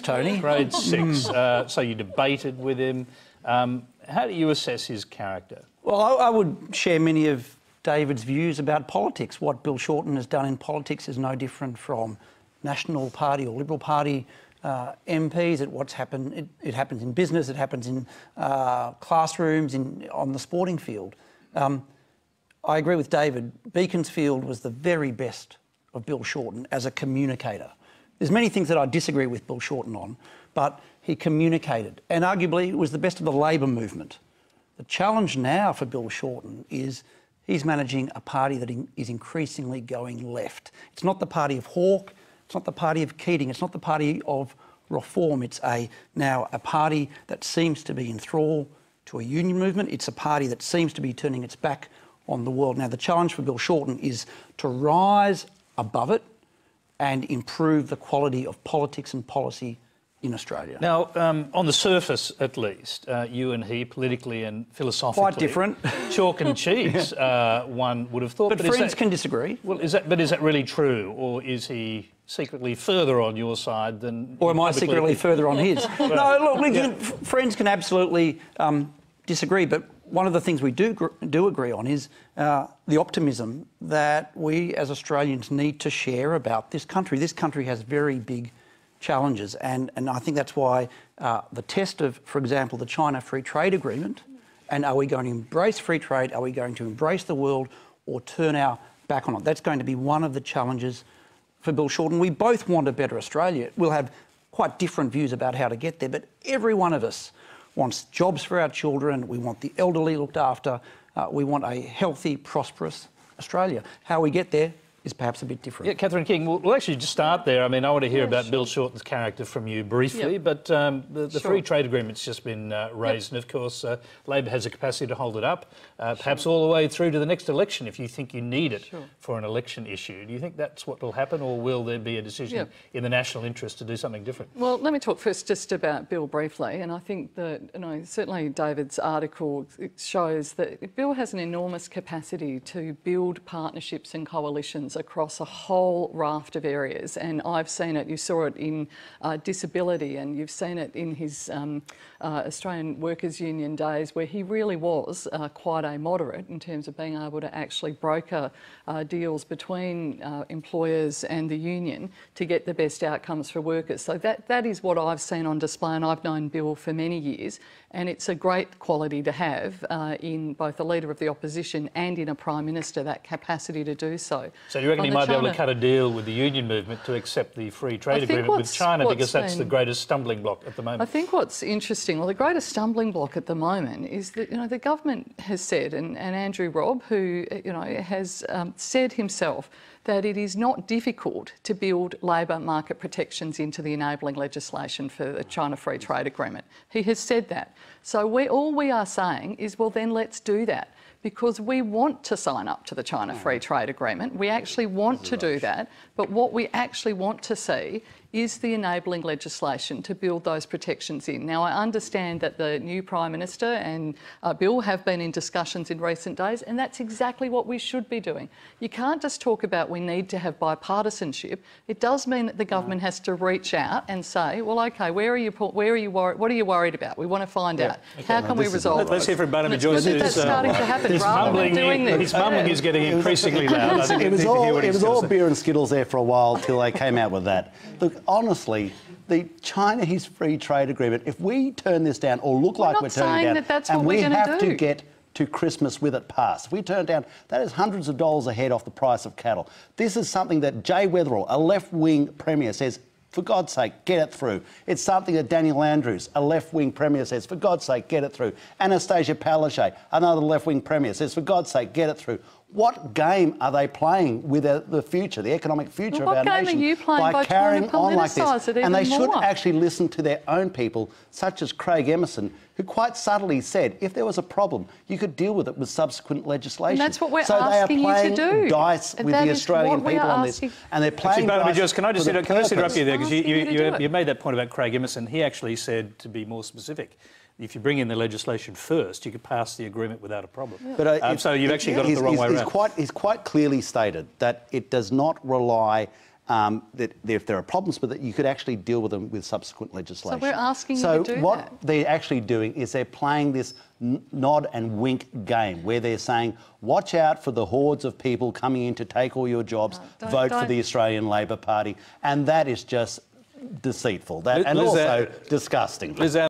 Tony. Grade 6. So you debated with him. How do you assess his character? Well, I would share many of David's views about politics. What Bill Shorten has done in politics is no different from National Party or Liberal Party MPs. What's happened, it happens in business, it happens in classrooms, on the sporting field. I agree with David. Beaconsfield was the very best of Bill Shorten as a communicator. There's many things that I disagree with Bill Shorten on, but he communicated, and arguably it was the best of the Labor movement. The challenge now for Bill Shorten is he's managing a party that is increasingly going left. It's not the party of Hawke, it's not the party of Keating, it's not the party of reform. It's now a party that seems to be in thrall to a union movement. It's a party that seems to be turning its back on the world. Now, the challenge for Bill Shorten is to rise above it and improve the quality of politics and policy in Australia. Now, on the surface, at least, you and he, politically and philosophically... Quite different. Chalk and cheese, one would have thought. But friends can disagree. Well, is that really true, or is he secretly further on your side than... Or am I secretly further on his? No, look, friends can absolutely disagree, but one of the things we do agree on is the optimism that we as Australians need to share about this country. This country has very big challenges, and I think that's why the test of, for example, the China Free Trade Agreement, and are we going to embrace free trade, are we going to embrace the world or turn our back on it? That's going to be one of the challenges for Bill Shorten. We both want a better Australia. We'll have quite different views about how to get there, but every one of us wants jobs for our children, we want the elderly looked after, we want a healthy, prosperous Australia. How we get there is perhaps a bit different. Yeah, Catherine King, we'll actually just start there. I mean, I want to hear about Bill Shorten's character from you briefly, but the free trade agreement's just been raised, and of course Labor has a capacity to hold it up, perhaps all the way through to the next election if you think you need it for an election issue. Do you think that's what will happen, or will there be a decision in the national interest to do something different? Well, let me talk first just about Bill briefly, and I think that, certainly David's article shows that Bill has an enormous capacity to build partnerships and coalitions across a whole raft of areas, and I've seen it. You saw it in disability, and you've seen it in his Australian Workers' Union days, where he really was quite a moderate in terms of being able to actually broker deals between employers and the union to get the best outcomes for workers. So that is what I've seen on display, and I've known Bill for many years, and it's a great quality to have in both the Leader of the Opposition and in a Prime Minister, that capacity to do so. So do you reckon he might be able to cut a deal with the union movement to accept the free trade agreement with China, because that's the greatest stumbling block at the moment? I think what's interesting, well, the greatest stumbling block at the moment is that, the government has said, and Andrew Robb, who, has said himself, that it is not difficult to build labour market protections into the enabling legislation for the China Free Trade Agreement. He has said that. So all we are saying is, well, then let's do that, because we want to sign up to the China Free Trade Agreement. We actually want to do that, but what we actually want to see is the enabling legislation to build those protections in. Now, I understand that the new Prime Minister and Bill have been in discussions in recent days, and that's exactly what we should be doing. You can't just talk about we need to have bipartisanship. It does mean that the government has to reach out and say, well, OK, where are you worried? What are you worried about? We want to find out. How can we resolve it? Let's hear from Barnaby Joyce. That's starting to happen rather than doing this. His mumbling is getting increasingly loud. It was all beer and Skittles there for a while till they came out with that. Look, honestly, the Chinese Free Trade Agreement, if we turn this down or look like we're turning it down, and we have to get to Christmas with it passed. If we turn it down, that is hundreds of dollars a head off the price of cattle. This is something that Jay Weatherill, a left-wing Premier, says, for God's sake, get it through. It's something that Daniel Andrews, a left-wing Premier, says, for God's sake, get it through. Anastasia Palaszczuk, another left-wing Premier, says, for God's sake, get it through. What game are they playing with the future, the economic future of our nation? What game are you playing by carrying on like this? And they should actually listen to their own people, such as Craig Emerson, who quite subtly said, if there was a problem, you could deal with it with subsequent legislation. And that's what we're asking you to do. So they are playing dice with the Australian people on this, and they're playing Barnaby dice. Joyce, can I just interrupt you there, because you made that point about Craig Emerson. He actually said, to be more specific, if you bring in the legislation first, you could pass the agreement without a problem. Yeah. But so you've actually got it the wrong way around. He's quite clearly stated that it does not rely that if there are problems with it, you could actually deal with them with subsequent legislation. So we're asking you to do that. So what they're actually doing is they're playing this nod and wink game where they're saying, watch out for the hordes of people coming in to take all your jobs, vote for the Australian Labor Party. And that is just deceitful and also disgusting.